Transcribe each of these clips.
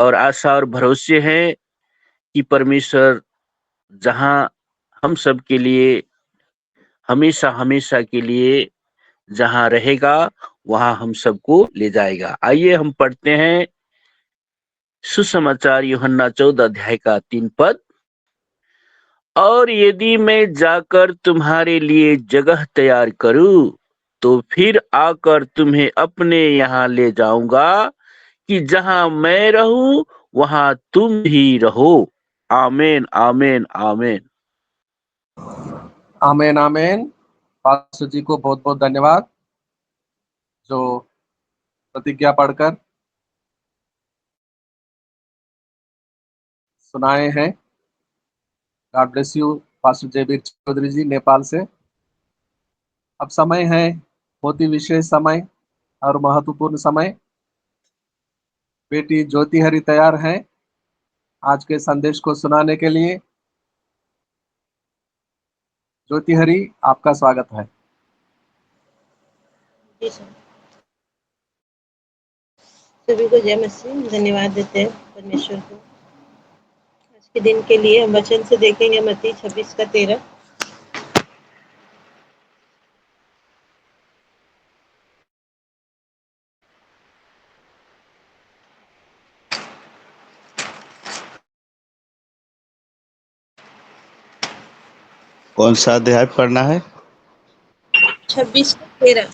और आशा और भरोसे है कि परमेश्वर जहाँ हम सब के लिए हमेशा के लिए जहाँ रहेगा वहाँ हम सबको ले जाएगा। आइए हम पढ़ते हैं सुसमाचार यूहन्ना 14 अध्याय का 3 पद। और यदि मैं जाकर तुम्हारे लिए जगह तैयार करूं तो फिर आकर तुम्हें अपने यहाँ ले जाऊंगा कि जहाँ मैं रहूं वहाँ तुम भी रहो। आमीन आमीन आमीन। आमेन आमेन। पास्टर जी को बहुत बहुत धन्यवाद जो प्रतिज्ञा पढ़कर सुनाए हैं। God bless you pastor Jaiveer Chaudhary ji Nepal से। अब समय है बहुत ही विशेष समय और महत्वपूर्ण समय। बेटी ज्योति हरी तैयार हैं आज के संदेश को सुनाने के लिए। ज्योति हरी, आपका स्वागत है। जी सर, सभी को जय मसीह। धन्यवाद देते हैं परमेश्वर को आज के दिन के लिए। हम वचन से देखेंगे मत्ती 26 का 13। कौन सा अध्याय पढ़ना है? 26 का 13।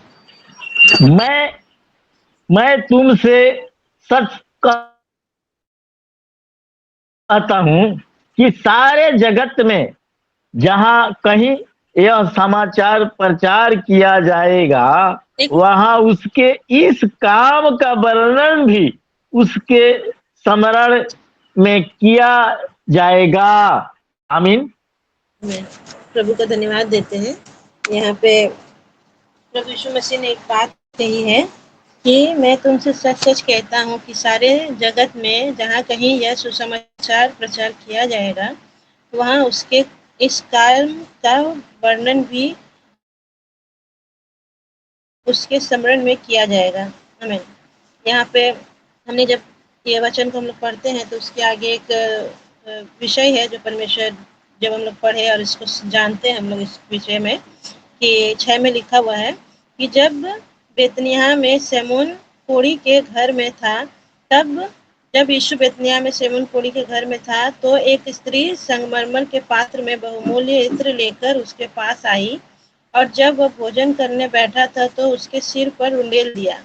मैं तुमसे सच कहता हूँ कि सारे जगत में जहाँ कहीं यह समाचार प्रचार किया जाएगा वहाँ उसके इस काम का वर्णन भी उसके स्मरण में किया जाएगा। आमीन। प्रभु का धन्यवाद देते हैं। यहाँ पे प्रभु यीशु मसीह ने एक बात कही है कि मैं तुमसे सच सच कहता हूँ कि सारे जगत में जहाँ कहीं यह सुसमाचार प्रचार किया जाएगा वहाँ उसके इस काम का वर्णन भी उसके स्मरण में किया जाएगा। आमीन। यहाँ पे हमने जब ये वचन को हम लोग पढ़ते हैं तो उसके आगे एक विषय है जो परमेश्वर जब हम लोग पढ़े और इसको जानते हैं हम लोग इस विषय में कि 6 में लिखा हुआ है कि जब बेतनियाह में शमून कोढ़ी के घर में था जब यीशु बेतनियाह में शमून कोढ़ी के घर में था तो एक स्त्री संगमरमर के पात्र में बहुमूल्य इत्र लेकर उसके पास आई और जब वह भोजन करने बैठा था तो उसके सिर पर उंडेल दिया।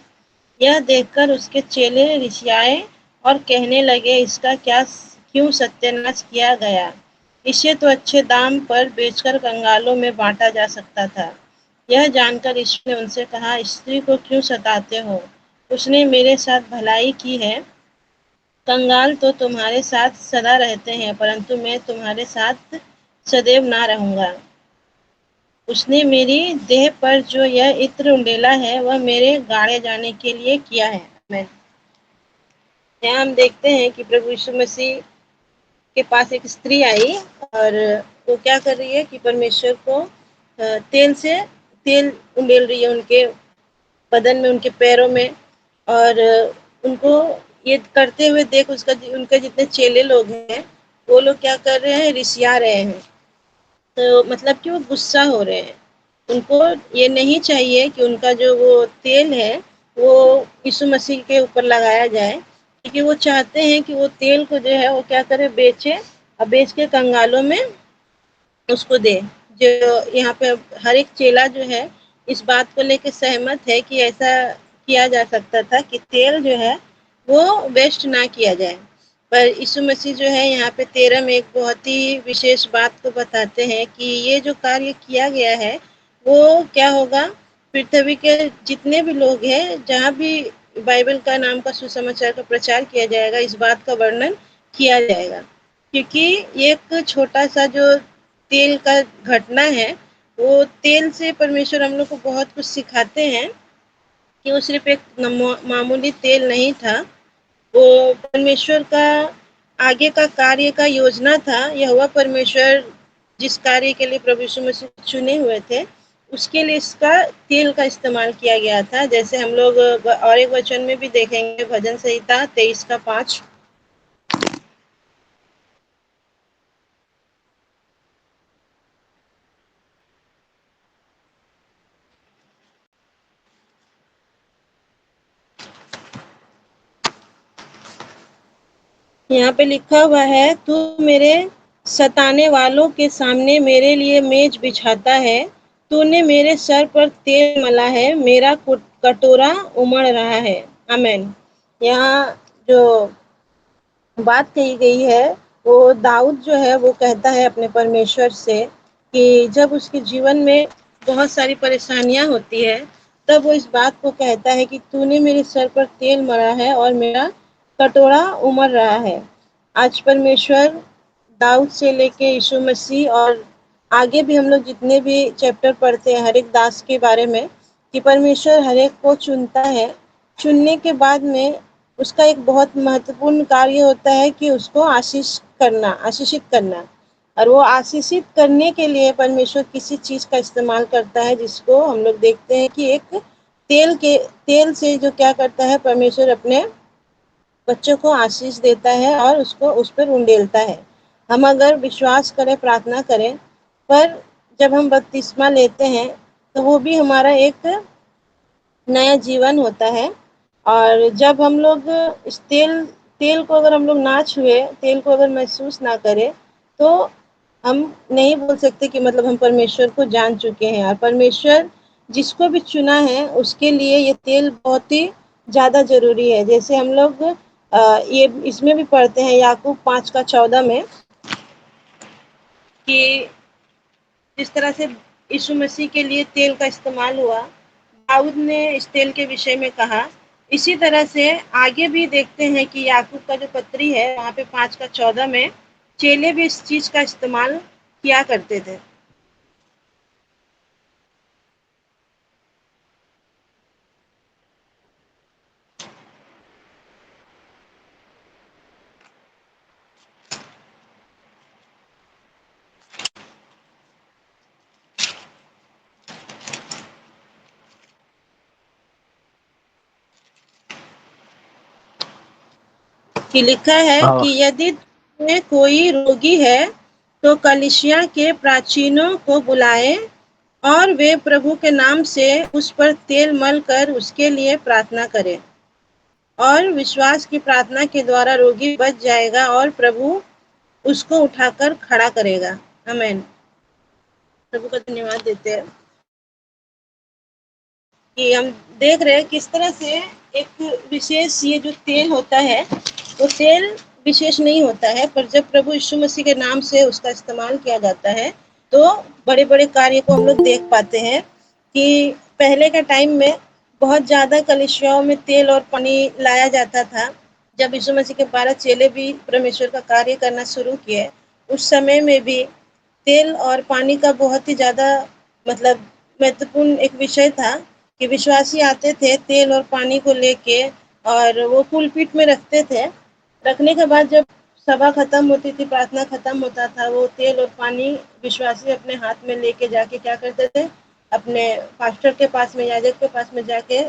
यह देखकर उसके चेले रिसियाए और कहने लगे, इसका क्यों सत्यानाश किया गया? इसे तो अच्छे दाम पर बेचकर कंगालों में बांटा जा सकता था। यह जानकर यीशु ने उनसे कहा, स्त्री को क्यों सताते हो? उसने मेरे साथ भलाई की है। कंगाल तो तुम्हारे साथ सदा रहते हैं परंतु मैं तुम्हारे साथ सदैव ना रहूंगा। उसने मेरी देह पर जो यह इत्र उंडेला है वह मेरे गाड़े जाने के लिए किया है। आमीन। यहाँ हम देखते हैं कि प्रभु यीशु मसीह के पास एक स्त्री आई और वो क्या कर रही है कि परमेश्वर को तेल उंडेल रही है उनके बदन में, उनके पैरों में। और उनको ये करते हुए देख उनके जितने चेले लोग हैं वो लोग क्या कर रहे हैं, रिसिया रहे हैं। तो मतलब कि वो गुस्सा हो रहे हैं। उनको ये नहीं चाहिए कि उनका जो वो तेल है वो यीशु मसीह के ऊपर लगाया जाए, क्योंकि वो चाहते हैं कि वो तेल को जो है वो क्या करे, बेचे और बेच के कंगालों में उसको दे। जो यहाँ पे हर एक चेला जो है इस बात को लेकर सहमत है कि ऐसा किया जा सकता था कि तेल जो है वो वेस्ट ना किया जाए। पर यीशु मसीह जो है यहाँ पे 13 में एक बहुत ही विशेष बात को बताते हैं कि ये जो कार्य किया गया है वो क्या होगा, पृथ्वी के जितने भी लोग हैं जहाँ भी बाइबल का नाम का सुसमाचार का प्रचार किया जाएगा इस बात का वर्णन किया जाएगा। क्योंकि एक छोटा सा जो तेल का घटना है वो तेल से परमेश्वर हम लोग को बहुत कुछ सिखाते हैं कि वो सिर्फ एक मामूली तेल नहीं था, वो परमेश्वर का आगे का कार्य का योजना था। यहोवा परमेश्वर जिस कार्य के लिए प्रभु यीशु मसीह चुने हुए थे उसके लिए इसका तेल का इस्तेमाल किया गया था। जैसे हम लोग और एक वचन में भी देखेंगे, भजन संहिता 23 का 5 यहाँ पे लिखा हुआ है, तू मेरे सताने वालों के सामने मेरे लिए मेज बिछाता है, तूने मेरे सर पर तेल मला है, मेरा कटोरा उमड़ रहा है। आमेन। यहाँ जो बात कही गई है, वो दाऊद जो है वो कहता है अपने परमेश्वर से कि जब उसके जीवन में बहुत सारी परेशानियां होती है, तब वो इस बात को कहता है कि तूने मेरे सर पर तेल मरा है और मेरा कटोरा उमड़ रहा है। आज परमेश्वर दाऊद से लेके यीशु मसीह और आगे भी हम लोग जितने भी चैप्टर पढ़ते हैं हर एक दास के बारे में, कि परमेश्वर हर एक को चुनता है। चुनने के बाद में उसका एक बहुत महत्वपूर्ण कार्य होता है कि उसको आशीषित करना। और वो आशीषित करने के लिए परमेश्वर किसी चीज का इस्तेमाल करता है, जिसको हम लोग देखते हैं कि एक तेल से जो क्या करता है, परमेश्वर अपने बच्चों को आशीष देता है और उसको उस पर उंडेलता है। हम अगर विश्वास करें, प्रार्थना करें, पर जब हम बपतिस्मा लेते हैं तो वो भी हमारा एक नया जीवन होता है। और जब हम लोग इस तेल को अगर हम लोग ना छुए, तेल को अगर महसूस ना करें, तो हम नहीं बोल सकते कि मतलब हम परमेश्वर को जान चुके हैं। और परमेश्वर जिसको भी चुना है उसके लिए ये तेल बहुत ही ज़्यादा ज़रूरी है। जैसे हम लोग ये इसमें भी पढ़ते हैं याकूब 5:14 में कि जिस तरह से यीशु मसीह के लिए तेल का इस्तेमाल हुआ, दाऊद ने इस तेल के विषय में कहा। इसी तरह से आगे भी देखते हैं कि याकूब का जो पत्री है वहाँ पे 5:14 में चेले भी इस चीज का इस्तेमाल किया करते थे। कि लिखा है हाँ। कि यदि में कोई रोगी है तो कलीसिया के प्राचीनों को बुलाए और वे प्रभु के नाम से उस पर तेल मल कर उसके लिए प्रार्थना करें, और विश्वास की प्रार्थना के द्वारा रोगी बच जाएगा और प्रभु उसको उठाकर खड़ा करेगा। आमीन। प्रभु का धन्यवाद देते हैं कि हम देख रहे हैं किस तरह से एक विशेष ये जो तेल होता है वो तेल विशेष नहीं होता है, पर जब प्रभु यीशु मसीह के नाम से उसका इस्तेमाल किया जाता है तो बड़े बड़े कार्य को हम लोग देख पाते हैं। कि पहले के टाइम में बहुत ज़्यादा कलीसियाओं में तेल और पानी लाया जाता था। जब यीशु मसीह के 12 चेले भी परमेश्वर का कार्य करना शुरू किए, उस समय में भी तेल और पानी का बहुत ही ज़्यादा मतलब महत्वपूर्ण एक विषय था कि विश्वासी आते थे तेल और पानी को लेके, और वो पुलपिट में रखते थे। रखने के बाद जब सभा खत्म होती थी, प्रार्थना खत्म होता था, वो तेल और पानी विश्वासी अपने हाथ में लेके जाके क्या करते थे, अपने पास्टर के पास में, याजक के पास में जाके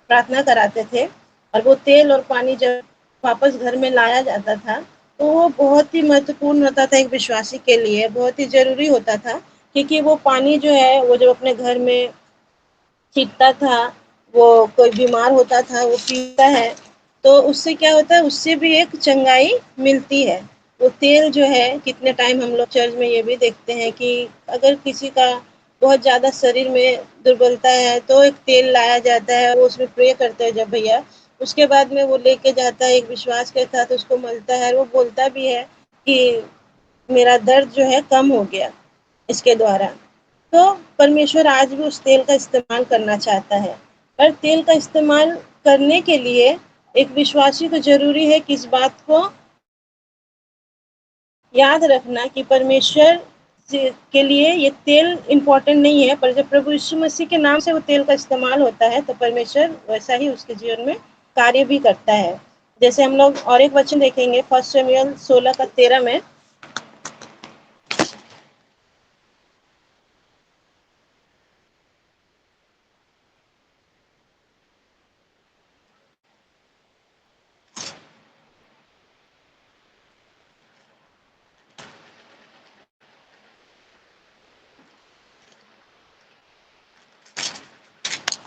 प्रार्थना कराते थे। और वो तेल और पानी जब वापस घर में लाया जाता था तो वो बहुत ही महत्वपूर्ण होता था, एक विश्वासी के लिए बहुत ही जरूरी होता था। क्योंकि वो पानी जो है वो जब अपने घर में छींकता था, वो कोई बीमार होता था वो पीता है, तो उससे क्या होता है, उससे भी एक चंगाई मिलती है। वो तेल जो है, कितने टाइम हम लोग चर्च में ये भी देखते हैं कि अगर किसी का बहुत ज़्यादा शरीर में दुर्बलता है तो एक तेल लाया जाता है, वो उसमें प्रे करते हैं जब भैया, उसके बाद में वो लेके जाता है एक विश्वास के साथ, उसको मलता है, वो बोलता भी है कि मेरा दर्द जो है कम हो गया इसके द्वारा। तो परमेश्वर आज भी उस तेल का इस्तेमाल करना चाहता है, पर तेल का इस्तेमाल करने के लिए एक विश्वासी को जरूरी है कि इस बात को याद रखना कि परमेश्वर के लिए ये तेल इम्पोर्टेंट नहीं है, पर जब प्रभु यीशु मसीह के नाम से वो तेल का इस्तेमाल होता है तो परमेश्वर वैसा ही उसके जीवन में कार्य भी करता है। जैसे हम लोग और एक वचन देखेंगे 1 शमूएल 16:13 में।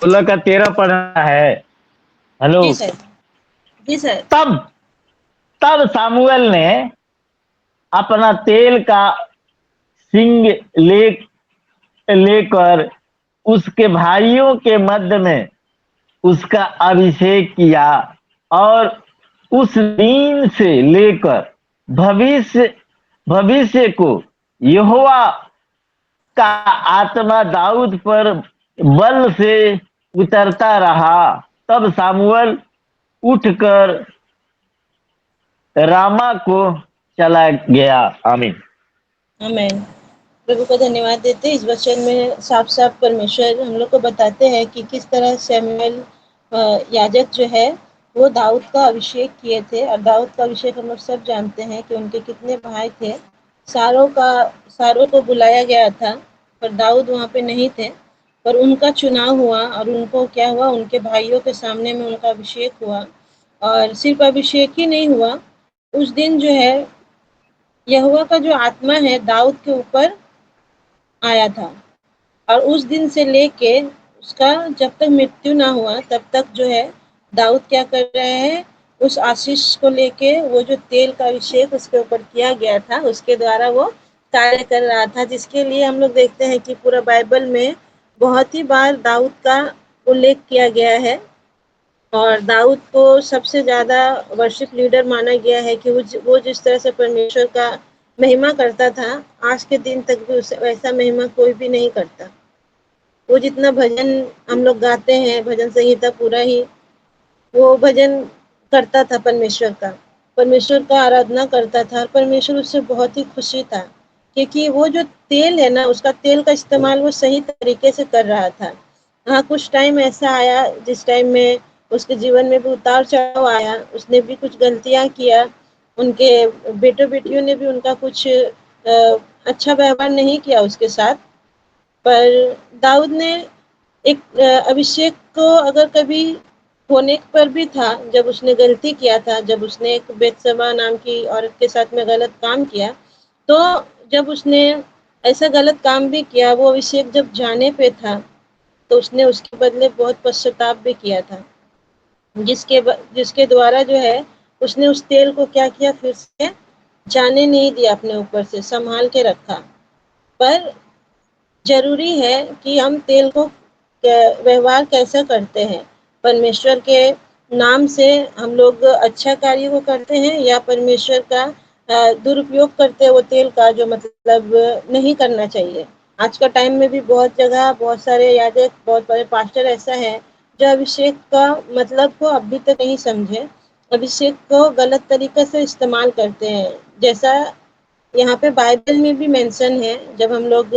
सोलह का 13 पढ़ना है। हेलो। जी सर। जी सर। तब तब सामुएल ने अपना तेल का सिंग लेकर उसके भाइयों के मध्य में उसका अभिषेक किया और उस दिन से लेकर भविष्य भविष्य को यहोवा का आत्मा दाऊद पर बल से उतरता रहा। तब सामुएल उठकर रामा को चला गया। आमीन। आमीन। प्रभु को धन्यवाद देते हैं। इस वचन में साफ साफ परमेश्वर हम लोग को बताते हैं कि किस तरह शमूएल याजक जो है वो दाऊद का अभिषेक किए थे। और दाऊद का अभिषेक हम लोग सब जानते हैं कि उनके कितने भाई थे। सारों को बुलाया गया था पर दाऊद वहाँ पे नहीं थे, पर उनका चुनाव हुआ और उनको क्या हुआ, उनके भाइयों के सामने में उनका अभिषेक हुआ। और सिर्फ अभिषेक ही नहीं हुआ, उस दिन जो है यहोवा का जो आत्मा है दाऊद के ऊपर आया था। और उस दिन से लेके उसका जब तक मृत्यु ना हुआ तब तक जो है दाऊद क्या कर रहे हैं, उस आशीष को लेके वो जो तेल का अभिषेक उसके ऊपर किया गया था उसके द्वारा वो कार्य कर रहा था, जिसके लिए हम लोग देखते हैं कि पूरा बाइबल में बहुत ही बार दाऊद का उल्लेख किया गया है। और दाऊद को सबसे ज़्यादा वर्शिप लीडर माना गया है कि वो जिस तरह से परमेश्वर का महिमा करता था, आज के दिन तक भी उसे वैसा महिमा कोई भी नहीं करता। वो जितना भजन हम लोग गाते हैं, भजन संहिता पूरा ही वो भजन करता था, परमेश्वर का आराधना करता था और परमेश्वर उससे बहुत ही खुशी था, क्योंकि वो जो तेल है ना, उसका तेल का इस्तेमाल वो सही तरीके से कर रहा था। हाँ, कुछ टाइम ऐसा आया जिस टाइम में उसके जीवन में भी उतार चढ़ाव आया, उसने भी कुछ गलतियां किया, उनके बेटों बेटियों ने भी उनका कुछ अच्छा व्यवहार नहीं किया उसके साथ। पर दाऊद ने एक अभिषेक को अगर कभी होने पर भी था, जब उसने गलती किया था, जब उसने एक बेतसबा नाम की औरत के साथ में गलत काम किया, तो जब उसने ऐसा गलत काम भी किया, वो अभिषेक जब जाने पे था तो उसने उसके बदले बहुत पश्चाताप भी किया था, जिसके द्वारा जो है उसने उस तेल को क्या किया, फिर से जाने नहीं दिया, अपने ऊपर से संभाल के रखा। पर जरूरी है कि हम तेल को व्यवहार कैसा करते हैं, परमेश्वर के नाम से हम लोग अच्छा कार्य को करते हैं या परमेश्वर का दुरुपयोग करते हैं वो तेल का, जो मतलब नहीं करना चाहिए। आज का टाइम में भी बहुत जगह बहुत सारे याजक, बहुत बड़े पास्टर ऐसा है जो अभिषेक का मतलब को अभी तक नहीं समझे, अभिषेक को गलत तरीके से इस्तेमाल करते हैं। जैसा यहाँ पे बाइबल में भी मेंशन है, जब हम लोग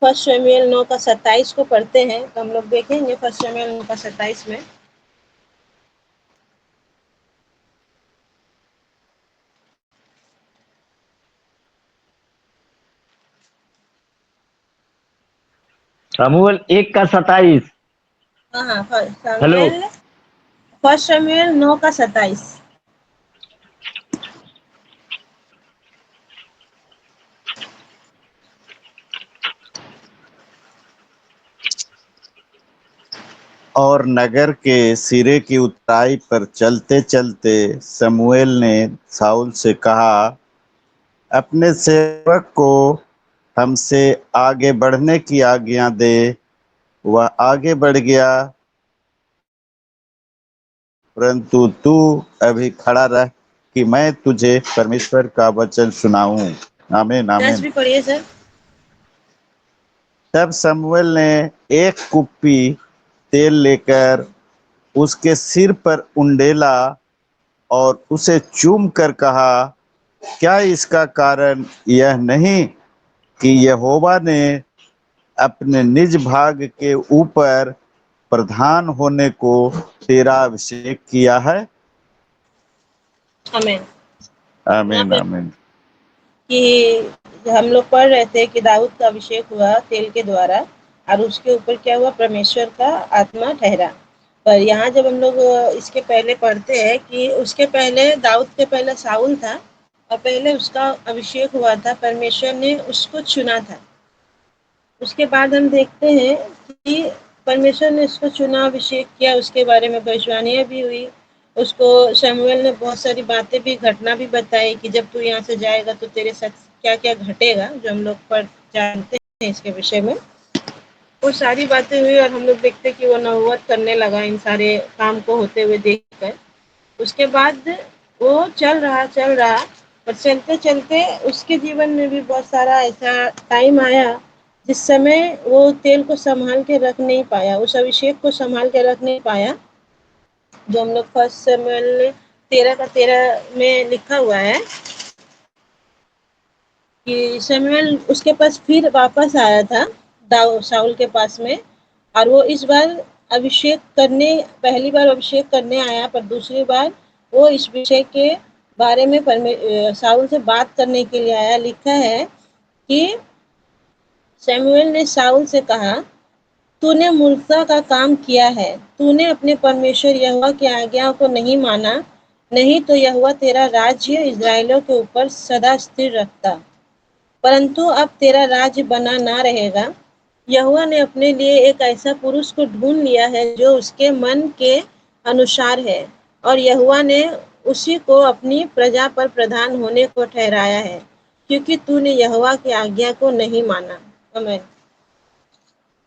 फर्स्ट शमूएल 9 का 27 को पढ़ते हैं तो हम लोग देखेंगे फर्स्ट शमूएल 9 का 27 में। शमूएल 1 का 27। हाँ, हेलो। फर्स्ट शमूएल 9 का 27। और नगर के सिरे की ऊंचाई पर चलते चलते शमूएल ने शाऊल से कहा, अपने सेवक को हमसे आगे बढ़ने की आज्ञा दे। वह आगे बढ़ गया, परंतु तू अभी खड़ा रह कि मैं तुझे परमेश्वर का वचन सुनाऊं। आमीन आमीन। भी पढ़िए सर। तब शमूएल ने एक कुप्पी तेल लेकर उसके सिर पर उंडेला और उसे चूम कर कहा, क्या इसका कारण यह नहीं कि यहोवा ने अपने निज भाग के ऊपर प्रधान होने को तेरा अभिषेक किया है। आमीन। आमीन आमीन। कि हम लोग पढ़ रहे थे कि दाऊद का अभिषेक हुआ तेल के द्वारा और उसके ऊपर क्या हुआ, परमेश्वर का आत्मा ठहरा। पर यहाँ जब हम लोग इसके पहले पढ़ते हैं कि उसके पहले दाऊद के पहले शाऊल था और पहले उसका अभिषेक हुआ था, परमेश्वर ने उसको चुना था। उसके बाद हम देखते हैं कि परमेश्वर ने उसको चुना, अभिषेक किया, उसके बारे में भविष्यवाणियाँ भी हुई उसको शमूएल ने बहुत सारी बातें भी, घटना भी बताई कि जब तू यहाँ से जाएगा तो तेरे साथ क्या क्या घटेगा, जो हम लोग पर जानते हैं इसके विषय में। वो सारी बातें हुई और हम लोग देखते कि वो नबूवत करने लगा इन सारे काम को होते हुए देखकर। उसके बाद वो चल रहा, और चलते चलते उसके जीवन में भी बहुत सारा ऐसा टाइम आया जिस समय वो तेल को संभाल के रख नहीं पाया, उस अभिषेक को संभाल के रख नहीं पाया, जो हम लोग 1 शमूएल 13 में लिखा हुआ है कि शमूएल उसके पास फिर वापस आया था शाऊल के पास में, और वो इस बार अभिषेक करने, पहली बार अभिषेक करने आया, पर दूसरी बार वो इस विषय के बारे में शाऊल से बात करने के लिए आया। लिखा है कि शमूएल ने शाऊल से कहा, तूने मूर्खता का काम किया है, तूने अपने परमेश्वर यहोवा की आज्ञाओं को नहीं माना, नहीं तो यहोवा तेरा राज्य इस्राएलियों के ऊपर सदा स्थिर रखता। परंतु अब तेरा राज्य बना ना रहेगा। यहोवा ने अपने लिए एक ऐसा पुरुष को ढूंढ लिया है जो उसके मन के अनुसार है, और यहोवा ने उसी को अपनी प्रजा पर प्रधान होने को ठहराया है, क्योंकि तूने यहोवा की आज्ञा को नहीं माना। आमीन।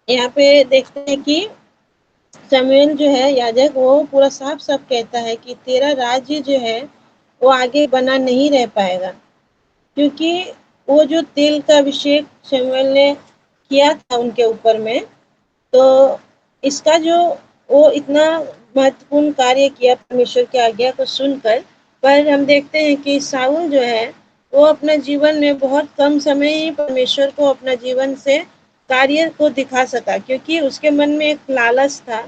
यहाँ पे देखते हैं कि शमूएल जो है याजक, वो पूरा साफ साफ कहता है कि तेरा राज्य जो है वो आगे बना नहीं रह पाएगा, क्योंकि वो जो तेल का अभिषेक शमूएल ने किया था उनके ऊपर में, तो इसका जो वो इतना महत्वपूर्ण कार्य किया परमेश्वर की आज्ञा को सुनकर, पर हम देखते हैं कि शाऊल जो है वो अपने जीवन में बहुत कम समय ही परमेश्वर को अपना जीवन से कार्य को दिखा सका, क्योंकि उसके मन में एक लालच था।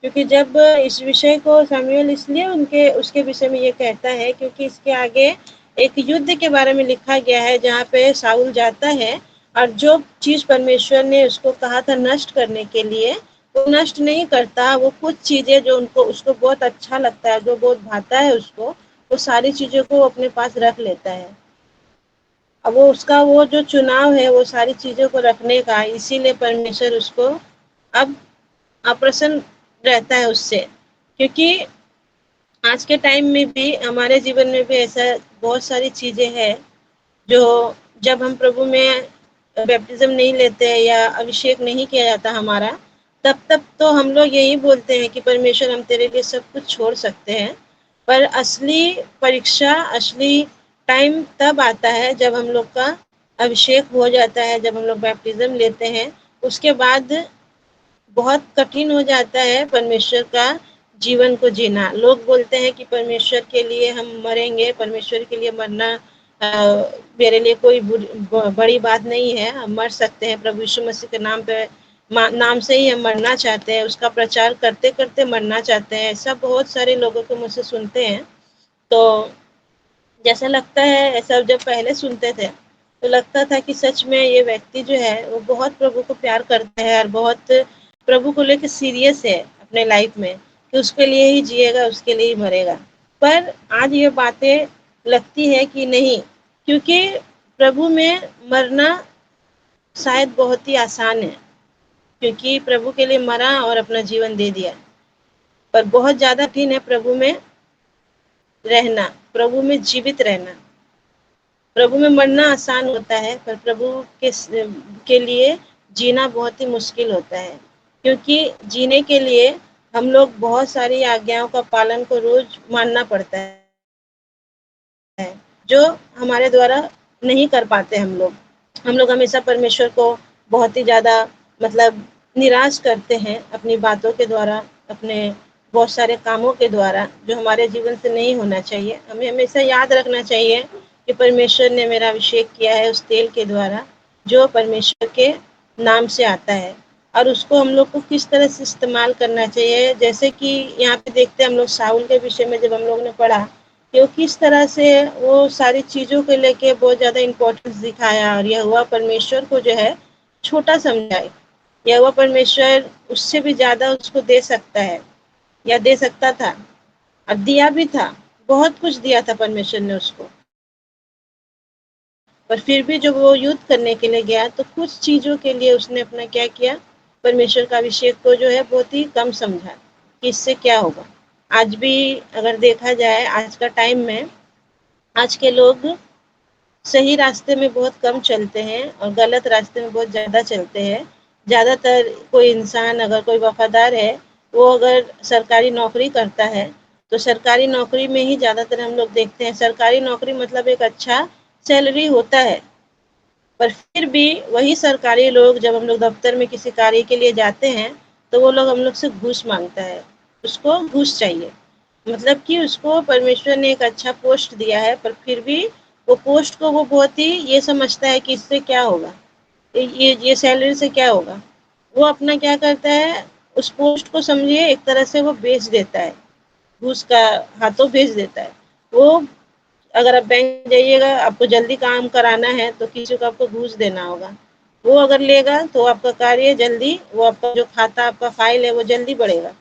क्योंकि जब इस विषय को शमूएल इसलिए उसके विषय में ये कहता है क्योंकि इसके आगे एक युद्ध के बारे में लिखा गया है, जहाँ पे शाऊल जाता है और जो चीज परमेश्वर ने उसको कहा था नष्ट करने के लिए, वो नष्ट नहीं करता। वो कुछ चीजें जो उसको बहुत अच्छा लगता है, जो बहुत भाता है उसको, वो सारी चीजों को अपने पास रख लेता है। अब वो उसका वो जो चुनाव है वो सारी चीजों को रखने का, इसीलिए परमेश्वर उसको अब अप्रसन्न रहता है उससे। क्योंकि आज के टाइम में भी हमारे जीवन में भी ऐसा बहुत सारी चीजें हैं जो जब हम प्रभु में बैप्टिज्म नहीं लेते या अभिषेक नहीं किया जाता हमारा, तब तो हम लोग यही बोलते हैं कि परमेश्वर हम तेरे लिए सब कुछ छोड़ सकते हैं। पर असली परीक्षा, असली टाइम तब आता है जब हम लोग का अभिषेक हो जाता है, जब हम लोग बैप्टिज्म लेते हैं। उसके बाद बहुत कठिन हो जाता है परमेश्वर का जीवन को जीना। लोग बोलते हैं कि परमेश्वर के लिए हम मरेंगे, परमेश्वर के लिए मरना मेरे लिए कोई बड़ी बात नहीं है, हम मर सकते हैं, प्रभु यीशु मसीह के नाम से ही हम मरना चाहते हैं, उसका प्रचार करते करते मरना चाहते हैं। ऐसा बहुत सारे लोगों को मुझसे सुनते हैं, तो जैसा लगता है, ऐसा जब पहले सुनते थे तो लगता था कि सच में ये व्यक्ति जो है वो बहुत प्रभु को प्यार करता है और बहुत प्रभु को लेकर सीरियस है अपने लाइफ में, कि उसके लिए ही जिएगा, उसके लिए ही मरेगा। पर आज ये बातें लगती है कि नहीं, क्योंकि प्रभु में मरना शायद बहुत ही आसान है, क्योंकि प्रभु के लिए मरा और अपना जीवन दे दिया। पर बहुत ज़्यादा कठिन है प्रभु में रहना, प्रभु में जीवित रहना। प्रभु में मरना आसान होता है, पर प्रभु के लिए जीना बहुत ही मुश्किल होता है, क्योंकि जीने के लिए हम लोग बहुत सारी आज्ञाओं का पालन को रोज मानना पड़ता है, जो हमारे द्वारा नहीं कर पाते। हम लोग हमेशा परमेश्वर को बहुत ही ज़्यादा मतलब निराश करते हैं अपनी बातों के द्वारा, अपने बहुत सारे कामों के द्वारा, जो हमारे जीवन से नहीं होना चाहिए। हमें हमेशा याद रखना चाहिए कि परमेश्वर ने मेरा अभिषेक किया है उस तेल के द्वारा जो परमेश्वर के नाम से आता है, और उसको हम लोग को किस तरह से इस्तेमाल करना चाहिए। जैसे कि यहाँ पे देखते हैं हम लोग शाऊल के विषय में, जब हम लोग ने पढ़ा कि वो किस तरह से वो सारी चीज़ों को लेके बहुत ज़्यादा इम्पोर्टेंस दिखाया, और यहोवा परमेश्वर को जो है छोटा समझाए। यहोवा परमेश्वर उससे भी ज़्यादा उसको दे सकता है या दे सकता था, और दिया भी था, बहुत कुछ दिया था परमेश्वर ने उसको। पर फिर भी जब वो युद्ध करने के लिए गया तो कुछ चीज़ों के लिए उसने अपना क्या किया, परमेश्वर का अभिषेक को जो है बहुत ही कम समझा कि इससे क्या होगा। आज भी अगर देखा जाए आज का टाइम में, आज के लोग सही रास्ते में बहुत कम चलते हैं और गलत रास्ते में बहुत ज़्यादा चलते हैं। ज़्यादातर कोई इंसान अगर कोई वफ़ादार है, वो अगर सरकारी नौकरी करता है, तो सरकारी नौकरी में ही ज़्यादातर हम लोग देखते हैं। सरकारी नौकरी मतलब एक अच्छा सैलरी होता है, पर फिर भी वही सरकारी लोग जब हम लोग दफ्तर में किसी कार्य के लिए जाते हैं, तो वो लोग हम लोग से घूस माँगता है। उसको घूस चाहिए। मतलब कि उसको परमेश्वर ने एक अच्छा पोस्ट दिया है, पर फिर भी वो पोस्ट को वो बहुत ही ये समझता है कि इससे क्या होगा, ये सैलरी से क्या होगा। वो अपना क्या करता है, उस पोस्ट को समझिए एक तरह से वो बेच देता है, घूस का हाथों बेच देता है। वो अगर आप बैंक जाइएगा, आपको जल्दी काम कराना है तो किसी को आपको घूस देना होगा। वो अगर लेगा तो आपका कार्य जल्दी, वो आपका जो खाता आपका फाइल है वो जल्दी बढ़ेगा।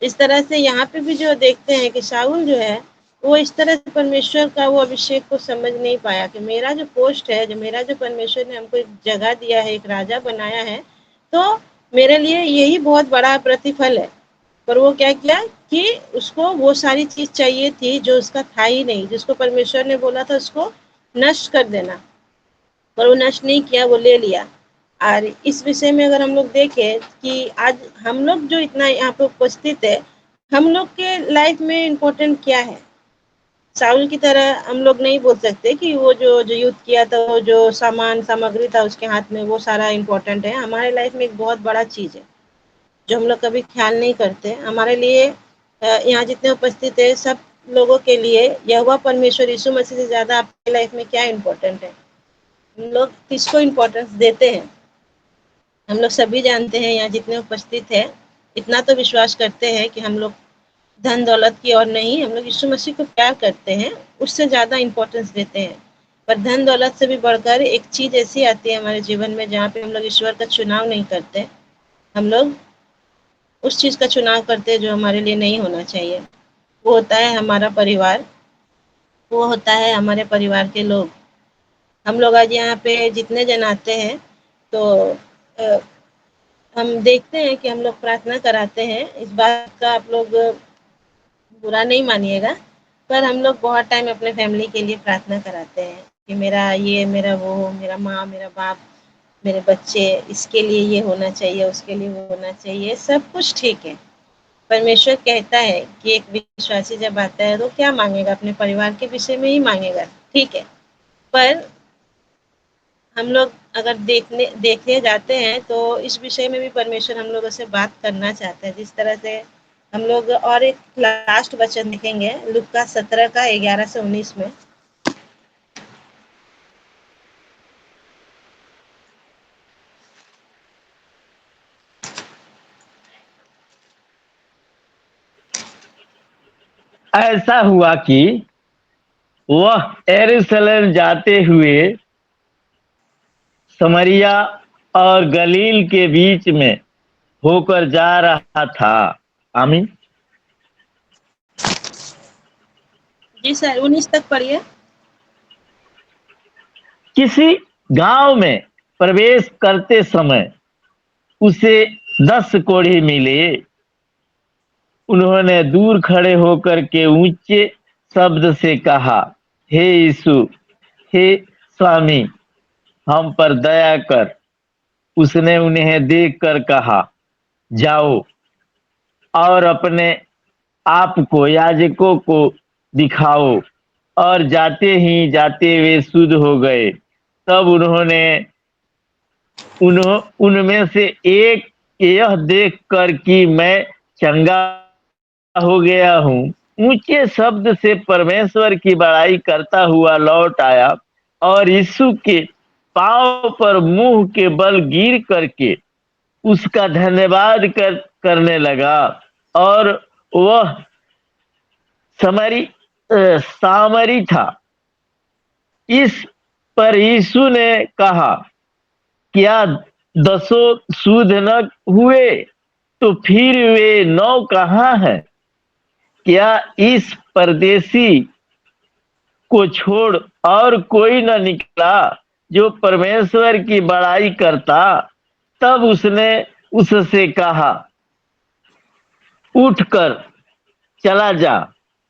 इस तरह से यहाँ पे भी जो देखते हैं कि शाऊल जो है, वो इस तरह से परमेश्वर का वो अभिषेक को समझ नहीं पाया कि मेरा जो पोस्ट है, जो मेरा जो परमेश्वर ने हमको एक जगह दिया है, एक राजा बनाया है, तो मेरे लिए यही बहुत बड़ा प्रतिफल है। पर वो क्या किया कि उसको वो सारी चीज़ चाहिए थी जो उसका था ही नहीं, जिसको परमेश्वर ने बोला था उसको नष्ट कर देना, पर वो नष्ट नहीं किया, वो ले लिया। और इस विषय में अगर हम लोग देखें कि आज हम लोग जो इतना यहाँ पे उपस्थित है, हम लोग के लाइफ में इम्पोर्टेंट क्या है? शाऊल की तरह हम लोग नहीं बोल सकते कि वो जो युद्ध किया था, वो जो सामान सामग्री था उसके हाथ में, वो सारा इम्पोर्टेंट है। हमारे लाइफ में एक बहुत बड़ा चीज़ है जो हम लोग कभी ख्याल नहीं करते। हमारे लिए यहाँ जितने उपस्थित है सब लोगों के लिए यहोवा परमेश्वर यीशु मसीह से ज़्यादा आपकी लाइफ में क्या इम्पोर्टेंट है? हम लोग किसको इम्पोर्टेंस देते हैं? हम लोग सभी जानते हैं यहाँ जितने उपस्थित हैं, इतना तो विश्वास करते हैं कि हम लोग धन दौलत की ओर नहीं, हम लोग यीशु मसीह को प्यार करते हैं, उससे ज़्यादा इम्पोर्टेंस देते हैं। पर धन दौलत से भी बढ़कर एक चीज़ ऐसी आती है हमारे जीवन में जहाँ पे हम लोग ईश्वर का चुनाव नहीं करते। हम लोग उस चीज़ का चुनाव करते हैं जो हमारे लिए नहीं होना चाहिए। वो होता है हमारा परिवार, वो होता है हमारे परिवार के लोग। हम लोग आज यहाँ पे जितने जन आते हैं, तो अ, हम देखते हैं कि हम लोग प्रार्थना कराते हैं। इस बात का आप लोग बुरा नहीं मानिएगा, पर हम लोग बहुत टाइम अपने फैमिली के लिए प्रार्थना कराते हैं कि मेरा ये, मेरा वो, मेरा माँ, मेरा बाप, मेरे बच्चे, इसके लिए ये होना चाहिए, उसके लिए वो होना चाहिए, सब कुछ ठीक है। परमेश्वर कहता है कि एक विश्वासी जब आता है तो क्या मांगेगा? अपने परिवार के विषय में ही मांगेगा, ठीक है। पर हम लोग अगर देखने जाते हैं तो इस विषय में भी परमेश्वर हम लोगों से बात करना चाहते हैं। जिस तरह से हम लोग और एक लास्ट वचन देखेंगे लूका 17 का 11 से 19 में। ऐसा हुआ कि वह यरूशलेम जाते हुए समरिया और गलील के बीच में होकर जा रहा था। आमीन। जी सर, 19 तक पढ़िए। किसी गांव में प्रवेश करते समय उसे 10 कोढ़ी मिले। उन्होंने दूर खड़े होकर के ऊंचे शब्द से कहा, हे यीशु, हे स्वामी, हम पर दया कर। उसने उन्हें देखकर कहा, जाओ और अपने आप को याजकों को दिखाओ। और जाते ही जाते वे शुद्ध हो गए। तब उन्होंने उनमें से एक यह देखकर कि मैं चंगा हो गया हूँ, ऊंचे शब्द से परमेश्वर की बड़ाई करता हुआ लौट आया और यीशु के पांव पर मुंह के बल गिर करके उसका धन्यवाद करने लगा। और वह सामरी था। इस पर यीशु ने कहा, क्या 10 शुद्ध न हुए? तो फिर वे 9 कहाँ हैं? क्या इस परदेसी को छोड़ और कोई न निकला जो परमेश्वर की बड़ाई करता? तब उसने उससे कहा, उठकर चला जा,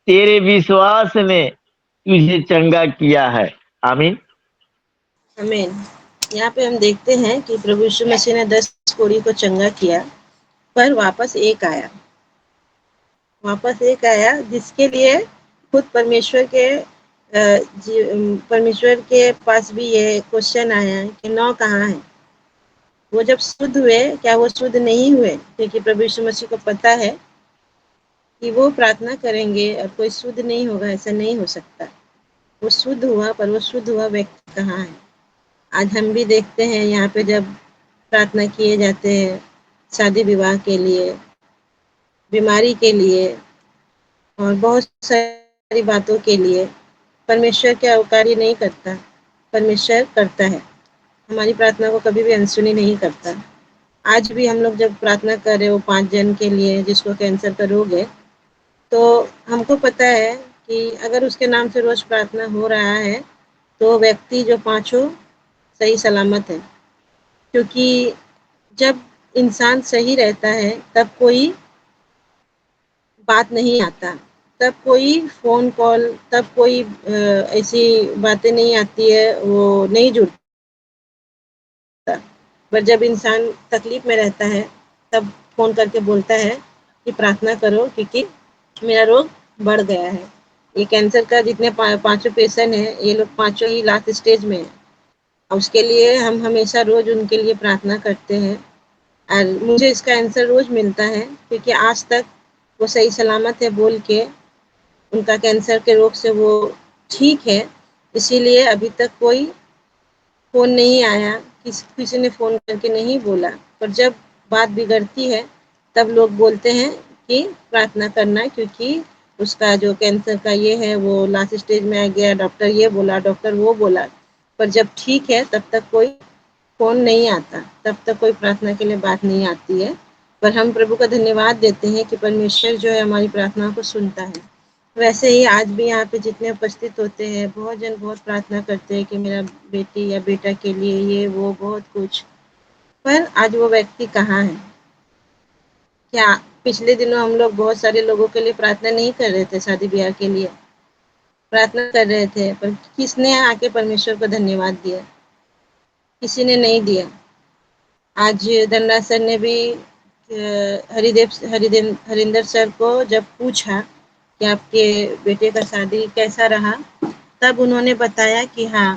तेरे विश्वास ने तुझे चंगा किया है। आमीन। आमीन। यहाँ पे हम देखते हैं कि प्रभु यीशु मसीह ने 10 कोढ़ी को चंगा किया, पर वापस एक आया जिसके लिए खुद परमेश्वर के पास भी ये क्वेश्चन आया कि 9 कहाँ है। वो जब शुद्ध हुए, क्या वो शुद्ध नहीं हुए? क्योंकि प्रभु यीशु मसीह को पता है कि वो प्रार्थना करेंगे और कोई शुद्ध नहीं होगा, ऐसा नहीं हो सकता। वो शुद्ध हुआ, पर वो शुद्ध हुआ व्यक्ति कहाँ है? आज हम भी देखते हैं यहाँ पे जब प्रार्थना किए जाते हैं शादी विवाह के लिए, बीमारी के लिए और बहुत सारी बातों के लिए, परमेश्वर क्या कार्य नहीं करता? परमेश्वर करता है। हमारी प्रार्थना को कभी भी अनसुनी नहीं करता। आज भी हम लोग जब प्रार्थना कर रहे हो 5 जन के लिए जिसको कैंसर का रोग है, तो हमको पता है कि अगर उसके नाम से रोज प्रार्थना हो रहा है तो व्यक्ति जो 5 सही सलामत है। क्योंकि जब इंसान सही रहता है तब कोई बात नहीं आता, तब कोई फ़ोन कॉल, तब कोई ऐसी बातें नहीं आती है, वो नहीं जुड़ता। पर जब इंसान तकलीफ में रहता है तब फ़ोन करके बोलता है कि प्रार्थना करो क्योंकि मेरा रोग बढ़ गया है। ये कैंसर का जितने 5 पेशेंट हैं, ये लोग 5 ही लास्ट स्टेज में हैं। और उसके लिए हम हमेशा रोज़ उनके लिए प्रार्थना करते हैं और मुझे इसका आंसर रोज़ मिलता है क्योंकि आज तक वो सही सलामत है बोल के उनका कैंसर के रोग से वो ठीक है। इसीलिए अभी तक कोई फ़ोन नहीं आया, किसी ने फ़ोन करके नहीं बोला। पर जब बात बिगड़ती है तब लोग बोलते हैं कि प्रार्थना करना क्योंकि उसका जो कैंसर का ये है वो लास्ट स्टेज में आ गया, डॉक्टर ये बोला, डॉक्टर वो बोला। पर जब ठीक है तब तक कोई फ़ोन नहीं आता, तब तक कोई प्रार्थना के लिए बात नहीं आती है। पर हम प्रभु का धन्यवाद देते हैं कि परमेश्वर जो है हमारी प्रार्थना को सुनता है। वैसे ही आज भी यहाँ पे जितने उपस्थित होते हैं, बहुत जन बहुत प्रार्थना करते हैं कि मेरा बेटी या बेटा के लिए ये वो बहुत कुछ। पर आज वो व्यक्ति कहाँ है? क्या पिछले दिनों हम लोग बहुत सारे लोगों के लिए प्रार्थना नहीं कर रहे थे? शादी ब्याह के लिए प्रार्थना कर रहे थे, पर किसने आके परमेश्वर को धन्यवाद दिया? किसी ने नहीं दिया। आज धनराज सर ने भी हरिंदर सर को जब पूछा कि आपके बेटे का शादी कैसा रहा, तब उन्होंने बताया कि हाँ,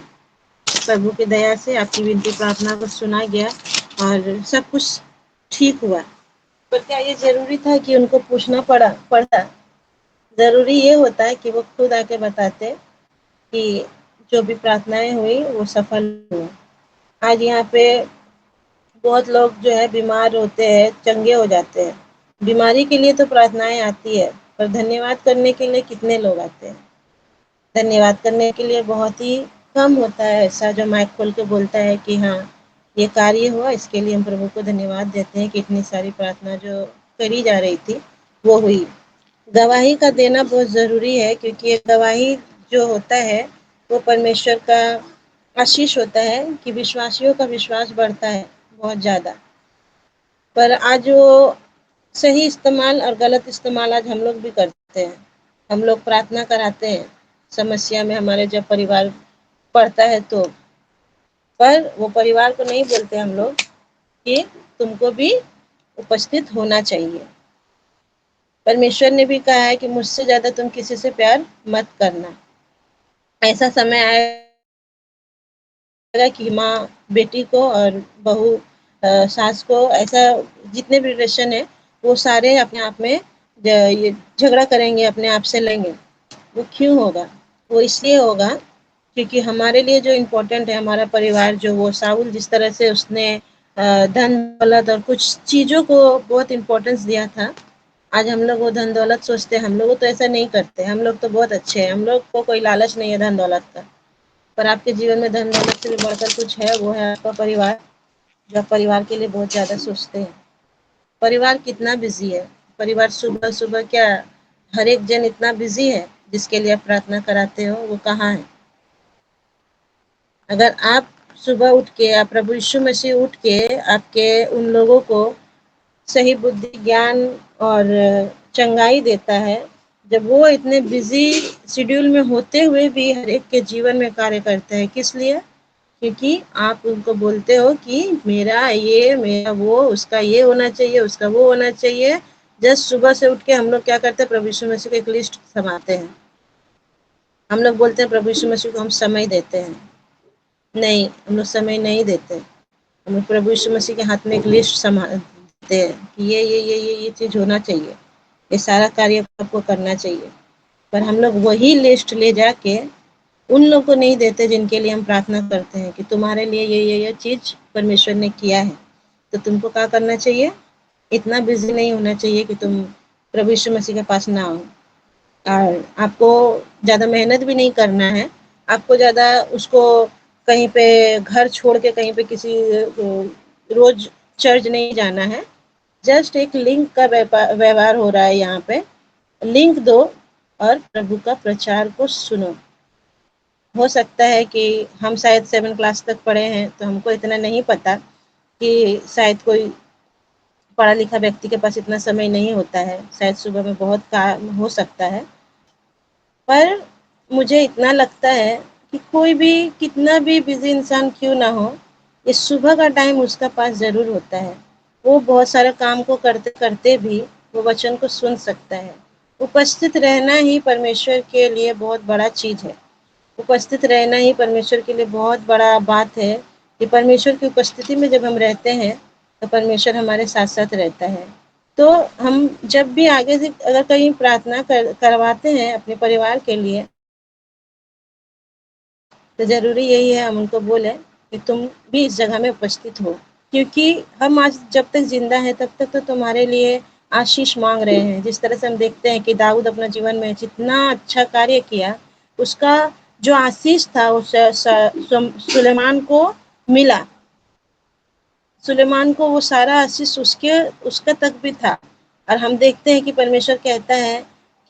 प्रभु की दया से आपकी विनती प्रार्थना को सुना गया और सब कुछ ठीक हुआ। पर क्या ये ज़रूरी था कि उनको पूछना पड़ा? ज़रूरी ये होता है कि वो खुद आके बताते कि जो भी प्रार्थनाएं हुई वो सफल हुई। आज यहाँ पे बहुत लोग जो है बीमार होते हैं, चंगे हो जाते हैं। बीमारी के लिए तो प्रार्थनाएं आती है, पर धन्यवाद करने के लिए कितने लोग आते हैं? धन्यवाद करने के लिए बहुत ही कम होता है ऐसा जो माइक खोल के बोलता है कि हाँ, ये कार्य हुआ, इसके लिए हम प्रभु को धन्यवाद देते हैं कि इतनी सारी प्रार्थना जो करी जा रही थी वो हुई। गवाही का देना बहुत ज़रूरी है क्योंकि ये गवाही जो होता है वो परमेश्वर का आशीष होता है कि विश्वासियों का विश्वास बढ़ता है बहुत ज़्यादा। पर आज वो सही इस्तेमाल और गलत इस्तेमाल आज हम लोग भी करते हैं। हम लोग प्रार्थना कराते हैं समस्या में हमारे जब परिवार पड़ता है तो, पर वो परिवार को नहीं बोलते हम लोग कि तुमको भी उपस्थित होना चाहिए। परमेश्वर ने भी कहा है कि मुझसे ज़्यादा तुम किसी से प्यार मत करना। ऐसा समय आएगा कि माँ बेटी को और बहू सास को, ऐसा जितने भी रिलेशन है वो सारे अपने आप में ये झगड़ा करेंगे, अपने आप से लेंगे। वो क्यों होगा? वो इसलिए होगा क्योंकि हमारे लिए जो इम्पोर्टेंट है हमारा परिवार, जो वो साउल जिस तरह से उसने धन दौलत और कुछ चीज़ों को बहुत इम्पोर्टेंस दिया था, आज हम लोग वो धन दौलत सोचते हैं। हम लोग तो ऐसा नहीं करते, हम लोग तो बहुत अच्छे हैं, हम लोग को कोई लालच नहीं है धन दौलत का। पर आपके जीवन में धन दौलत से भी बढ़कर कुछ है, वो है आपका परिवार, जो आप परिवार के लिए बहुत ज़्यादा सोचते हैं। परिवार कितना बिजी है? परिवार सुबह सुबह क्या हर एक जन इतना बिजी है जिसके लिए आप प्रार्थना कराते हो, वो कहाँ है? अगर आप सुबह उठ के, आप प्रभु यीशु मसीह उठ के आपके उन लोगों को सही बुद्धि, ज्ञान और चंगाई देता है, जब वो इतने बिजी शेड्यूल में होते हुए भी हर एक के जीवन में कार्य करते हैं। किस लिए? क्योंकि आप उनको बोलते हो कि मेरा ये, मेरा वो, उसका ये होना चाहिए, उसका वो होना चाहिए। जस्ट सुबह से उठ के हम लोग क्या करते हैं, प्रभु यीशु मसीह को एक लिस्ट थमाते हैं। हम लोग बोलते हैं प्रभु यीशु मसीह को हम समय देते हैं। नहीं, हम लोग समय नहीं देते। हम लोग प्रभु यीशु मसीह के हाथ में एक लिस्ट समा देते हैं कि ये चीज़ होना चाहिए, ये सारा कार्य आपको करना चाहिए। पर हम लोग वही लिस्ट ले जाके उन लोगों को नहीं देते जिनके लिए हम प्रार्थना करते हैं कि तुम्हारे लिए ये चीज़ परमेश्वर ने किया है, तो तुमको क्या करना चाहिए? इतना बिजी नहीं होना चाहिए कि तुम प्रभु यीशु मसीह के पास ना आओ। और आपको ज़्यादा मेहनत भी नहीं करना है, आपको ज़्यादा उसको कहीं पे घर छोड़ के कहीं पे किसी रोज चर्च नहीं जाना है। जस्ट एक लिंक का व्यवहार हो रहा है यहाँ पे। लिंक दो और प्रभु का प्रचार को सुनो। हो सकता है कि हम शायद 7 क्लास तक पढ़े हैं, तो हमको इतना नहीं पता कि शायद कोई पढ़ा लिखा व्यक्ति के पास इतना समय नहीं होता है, शायद सुबह में बहुत काम हो सकता है। पर मुझे इतना लगता है कि कोई भी कितना भी बिजी इंसान क्यों ना हो, इस सुबह का टाइम उसका पास ज़रूर होता है। वो बहुत सारे काम को करते करते भी वो वचन को सुन सकता है। उपस्थित रहना ही परमेश्वर के लिए बहुत बड़ा चीज़ है। उपस्थित रहना ही परमेश्वर के लिए बहुत बड़ा बात है कि परमेश्वर की उपस्थिति में जब हम रहते हैं तो परमेश्वर हमारे साथ साथ रहता है। तो हम जब भी आगे से अगर कहीं प्रार्थना करवाते हैं अपने परिवार के लिए, तो ज़रूरी यही है हम उनको बोले कि तुम भी इस जगह में उपस्थित हो, क्योंकि हम आज जब तक जिंदा हैं तब तक तो तुम्हारे लिए आशीष मांग रहे हैं। जिस तरह से हम देखते हैं कि दाऊद अपना जीवन में जितना अच्छा कार्य किया, उसका जो आशीष था उस सुलेमान को मिला। सुलेमान को वो सारा आशीष उसका तक भी था। और हम देखते हैं कि परमेश्वर कहता है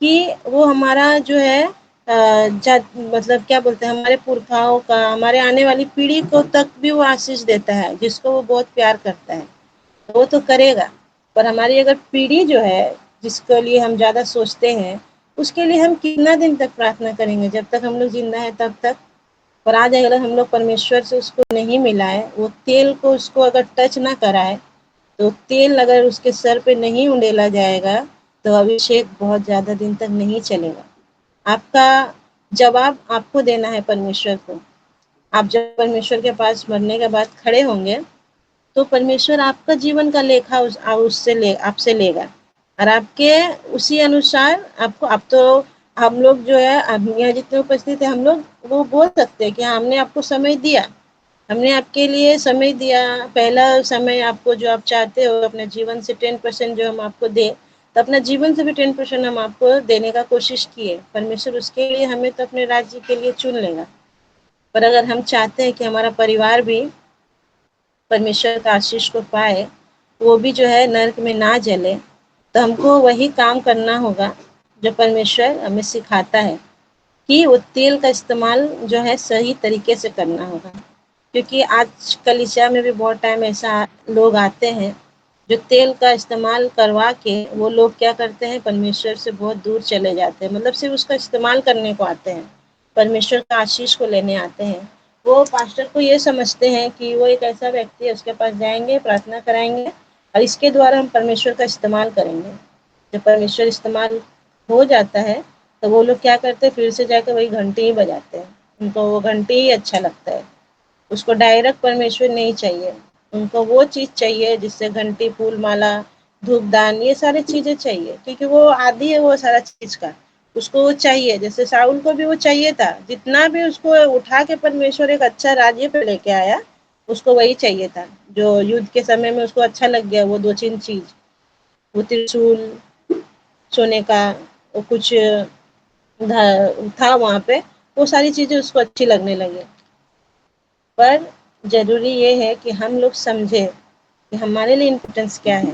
कि वो हमारा जो है मतलब क्या बोलते हैं, हमारे पुरखाओं का, हमारे आने वाली पीढ़ी को तक भी वो आशीष देता है, जिसको वो बहुत प्यार करता है। वो तो करेगा, पर हमारी अगर पीढ़ी जो है जिसके लिए हम ज़्यादा सोचते हैं, उसके लिए हम कितना दिन तक प्रार्थना करेंगे? जब तक हम लोग जिंदा है तब तक। पर आज अगर हम लोग परमेश्वर से उसको नहीं मिलाए, वो तेल को उसको अगर टच ना कराए, तो तेल अगर उसके सर पे नहीं उंडेला जाएगा, तो अभिषेक बहुत ज़्यादा दिन तक नहीं चलेगा। आपका जवाब आपको देना है परमेश्वर को। आप जब परमेश्वर के पास मरने के बाद खड़े होंगे, तो परमेश्वर आपका जीवन का लेखा आपसे लेगा। और आपके उसी अनुसार आपको, अब तो हम लोग जो है, अब यहाँ जितने उपस्थित है हम लोग, वो बोल सकते हैं कि हमने आपको समय दिया, हमने आपके लिए समय दिया। पहला समय आपको जो आप चाहते हो अपने जीवन से 10% जो हम आपको दें, तो अपना जीवन से भी 10% हम आपको देने का कोशिश किए। परमेश्वर उसके लिए हमें तो अपने राज्य के लिए चुन लेगा। पर अगर हम चाहते हैं कि हमारा परिवार भी परमेश्वर का आशीष को पाए, वो भी जो है नरक में ना जले, तो हमको वही काम करना होगा जो परमेश्वर हमें सिखाता है, कि वो तेल का इस्तेमाल जो है सही तरीके से करना होगा। क्योंकि आज कलीसिया में भी बहुत टाइम ऐसा लोग आते हैं जो तेल का इस्तेमाल करवा के वो लोग क्या करते हैं, परमेश्वर से बहुत दूर चले जाते हैं। मतलब सिर्फ उसका इस्तेमाल करने को आते हैं, परमेश्वर का आशीष को लेने आते हैं। वो पास्टर को ये समझते हैं कि वो एक ऐसा व्यक्ति है, उसके पास जाएंगे, प्रार्थना कराएंगे और इसके द्वारा हम परमेश्वर का इस्तेमाल करेंगे। जब परमेश्वर इस्तेमाल हो जाता है, तो वो लोग क्या करते हैं, फिर से जाकर वही घंटी ही बजाते हैं। उनको वो घंटी ही अच्छा लगता है। उसको डायरेक्ट परमेश्वर नहीं चाहिए, उनको वो चीज़ चाहिए जिससे घंटी, फूल माला, धूप दान, ये सारी चीज़ें चाहिए, क्योंकि वो आदि है वो सारा चीज़ का। उसको वो चाहिए, जैसे शाऊल को भी वो चाहिए था। जितना भी उसको उठा के परमेश्वर एक अच्छा राज्य पे लेके आया, उसको वही चाहिए था जो युद्ध के समय में उसको अच्छा लग गया। वो 2-3 चीज़, वो त्रिशूल सोने का, वो कुछ था वहाँ पे, वो सारी चीज़ें उसको अच्छी लगने लगी। पर ज़रूरी ये है कि हम लोग समझे कि हमारे लिए इम्पोर्टेंस क्या है।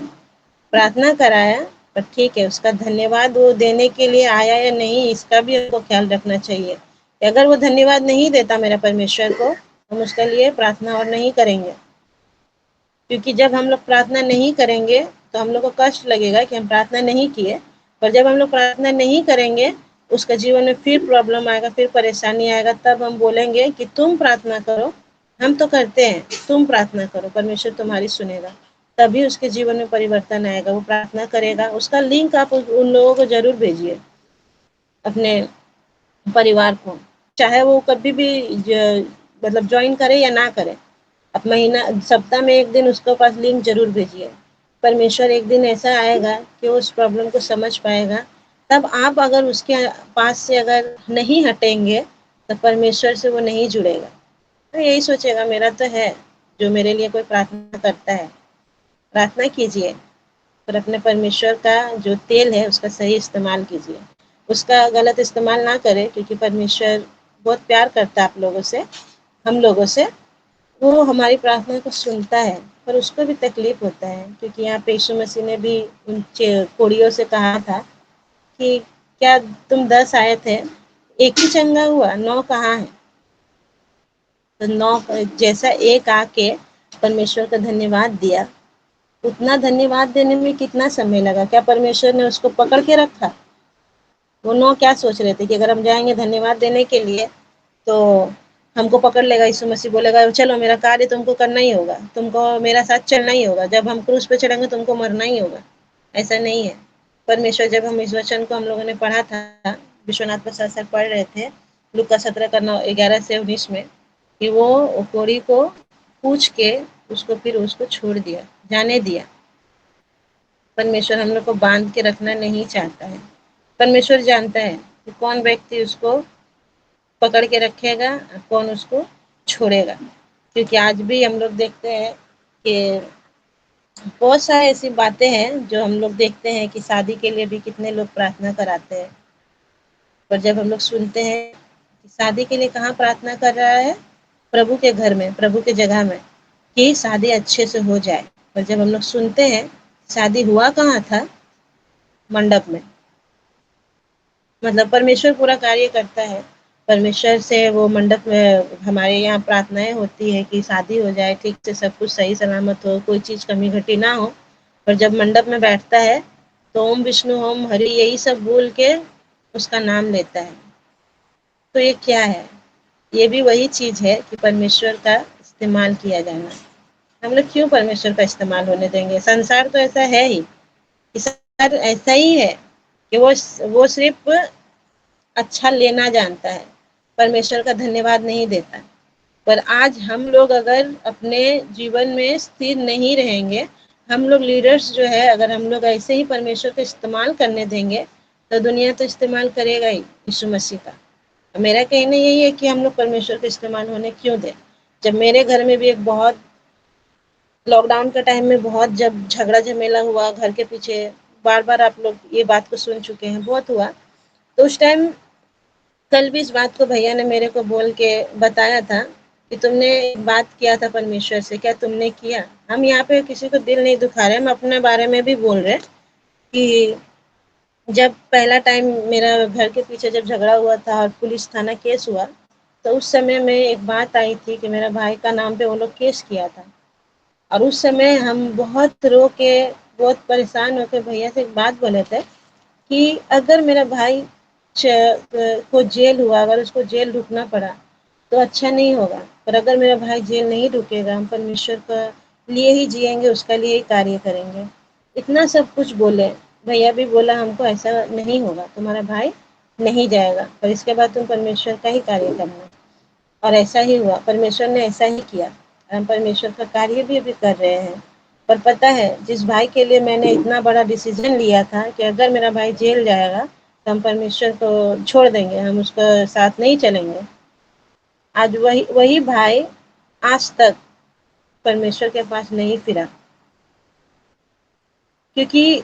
प्रार्थना कराया, पर ठीक है, उसका धन्यवाद वो देने के लिए आया या नहीं, इसका भी हमको ख्याल रखना चाहिए। अगर वो धन्यवाद नहीं देता मेरा परमेश्वर को, हम उसके लिए प्रार्थना और नहीं करेंगे। क्योंकि जब हम लोग प्रार्थना नहीं करेंगे, तो हम लोग को कष्ट लगेगा कि हम प्रार्थना नहीं किए, पर जब हम लोग प्रार्थना नहीं करेंगे, उसका जीवन में फिर प्रॉब्लम आएगा, फिर परेशानी आएगा, तब हम बोलेंगे कि तुम प्रार्थना करो, हम तो करते हैं, तुम प्रार्थना करो, परमेश्वर तुम्हारी सुनेगा। तभी उसके जीवन में परिवर्तन आएगा, वो प्रार्थना करेगा। उसका लिंक आप उन लोगों को जरूर भेजिए, अपने परिवार को, चाहे वो कभी भी मतलब ज्वाइन करे या ना करे। अब महीना सप्ताह में एक दिन उसके पास लिंक जरूर भेजिए। परमेश्वर एक दिन ऐसा आएगा कि वो उस प्रॉब्लम को समझ पाएगा। तब आप अगर उसके पास से अगर नहीं हटेंगे तो परमेश्वर से वो नहीं जुड़ेगा। तो यही सोचेगा मेरा तो है, जो मेरे लिए कोई प्रार्थना करता है। प्रार्थना कीजिए, पर अपने परमेश्वर का जो तेल है उसका सही इस्तेमाल कीजिए, उसका गलत इस्तेमाल ना करें, क्योंकि परमेश्वर बहुत प्यार करता है आप लोगों से, हम लोगों से। वो हमारी प्रार्थना को सुनता है, पर उसको भी तकलीफ होता है, क्योंकि यहाँ पे यीशु मसीह ने भी उन कोड़ियों से कहा था कि क्या तुम 10 आए थे, एक ही चंगा हुआ, 9 कहाँ है? तो 9 जैसा एक आके परमेश्वर का धन्यवाद दिया, उतना धन्यवाद देने में कितना समय लगा? क्या परमेश्वर ने उसको पकड़ के रखा? वो 9 क्या सोच रहे थे कि अगर हम जाएंगे धन्यवाद देने के लिए तो हमको पकड़ लेगा, यीशु मसीह बोलेगा चलो मेरा कार्य तुमको करना ही होगा, तुमको मेरा साथ चलना ही होगा, जब हम क्रूस पे चढ़ेंगे तुमको मरना ही होगा। ऐसा नहीं है। परमेश्वर, जब हम इस वचन को हम लोगों ने पढ़ा था, विश्वनाथ प्रसाद सर पढ़ रहे थे, लूका 17 का 11 से 19 में, कि वो कोड़ी को पूछ के उसको फिर उसको छोड़ दिया, जाने दिया। परमेश्वर हम लोग को बांध के रखना नहीं चाहता है। परमेश्वर जानता है कि कौन व्यक्ति उसको पकड़ के रखेगा, कौन उसको छोड़ेगा। क्योंकि आज भी हम लोग देखते हैं कि बहुत सारी ऐसी बातें हैं जो हम लोग देखते हैं कि शादी के लिए भी कितने लोग प्रार्थना कराते हैं, पर जब हम लोग सुनते हैं कि शादी के लिए कहाँ प्रार्थना कर रहा है, प्रभु के घर में, प्रभु के जगह में, कि शादी अच्छे से हो जाए। पर जब हम लोग सुनते हैं शादी हुआ कहाँ था, मंडप में। मतलब परमेश्वर पूरा कार्य करता है, परमेश्वर से वो मंडप में हमारे यहाँ प्रार्थनाएं होती है कि शादी हो जाए, ठीक से सब कुछ सही सलामत हो, कोई चीज कमी घटी ना हो। पर जब मंडप में बैठता है तो ओम विष्णु ओम हरि यही सब बोल के उसका नाम लेता है। तो ये क्या है? ये भी वही चीज है कि परमेश्वर का इस्तेमाल किया जाना। हम लोग क्यों परमेश्वर का इस्तेमाल होने देंगे? संसार तो ऐसा है ही, संसार ऐसा ही है कि वो सिर्फ अच्छा लेना जानता है, परमेश्वर का धन्यवाद नहीं देता। पर आज हम लोग अगर अपने जीवन में स्थिर नहीं रहेंगे, हम लोग लीडर्स जो है, अगर हम लोग ऐसे ही परमेश्वर का इस्तेमाल करने देंगे तो दुनिया तो इस्तेमाल करेगा ही यीशु मसीह का। मेरा कहना यही है कि हम लोग परमेश्वर का इस्तेमाल होने क्यों दें? जब मेरे घर में भी एक बहुत लॉकडाउन के टाइम में बहुत जब झगड़ा झमेला हुआ घर के पीछे, बार बार आप लोग ये बात को सुन चुके हैं, बहुत हुआ। तो उस टाइम कल भी इस बात को भैया ने मेरे को बोल के बताया था कि तुमने एक बात किया था परमेश्वर से, क्या तुमने किया? हम यहाँ पे किसी को दिल नहीं दुखा रहे, हम अपने बारे में भी बोल रहे कि जब पहला टाइम मेरा घर के पीछे जब झगड़ा हुआ था और पुलिस थाना केस हुआ, तो उस समय में एक बात आई थी कि मेरा भाई का नाम पे वो लोग केस किया था। और उस समय हम बहुत रो के, बहुत परेशान होकर भैया से एक बात बोले थे कि अगर मेरा भाई को जेल हुआ, अगर उसको जेल रुकना पड़ा तो अच्छा नहीं होगा, पर अगर मेरा भाई जेल नहीं रुकेगा, हम परमेश्वर का लिए ही जिएंगे, उसका लिए ही कार्य करेंगे। इतना सब कुछ बोले। भैया भी बोला हमको ऐसा नहीं होगा, तुम्हारा भाई नहीं जाएगा, पर इसके बाद तुम परमेश्वर का ही कार्य करना। और ऐसा ही हुआ, परमेश्वर ने ऐसा ही किया। हम परमेश्वर का कार्य भी अभी कर रहे हैं। पर पता है, जिस भाई के लिए मैंने इतना बड़ा डिसीजन लिया था कि अगर मेरा भाई जेल जाएगा तो हम परमेश्वर को छोड़ देंगे, हम उसका साथ नहीं चलेंगे, आज वही वही भाई आज तक परमेश्वर के पास नहीं फिरा। क्योंकि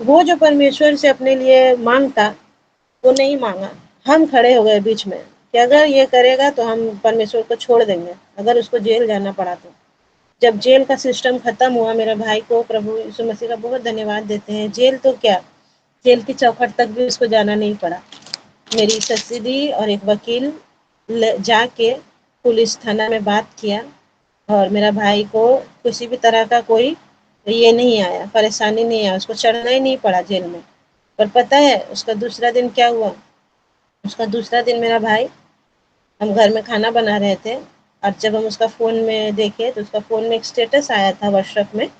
वो जो परमेश्वर से अपने लिए मांगता, वो नहीं मांगा। हम खड़े हो गए बीच में कि अगर ये करेगा तो हम परमेश्वर को छोड़ देंगे, अगर उसको जेल जाना पड़ा तो। जब जेल का सिस्टम खत्म हुआ, मेरे भाई को प्रभु यीशु मसीह का बहुत धन्यवाद देते हैं, जेल तो क्या, जेल की चौखट तक भी उसको जाना नहीं पड़ा। मेरी ससुरी और एक वकील जाके पुलिस थाना में बात किया और मेरा भाई को किसी भी तरह का कोई ये नहीं आया, परेशानी नहीं आया, उसको चढ़ना ही नहीं पड़ा जेल में। पर पता है उसका दूसरा दिन क्या हुआ? उसका दूसरा दिन मेरा भाई, हम घर में खाना बना रहे थे और जब हम उसका फ़ोन में देखे तो उसका फ़ोन में एक स्टेटस आया था व्हाट्सएप में,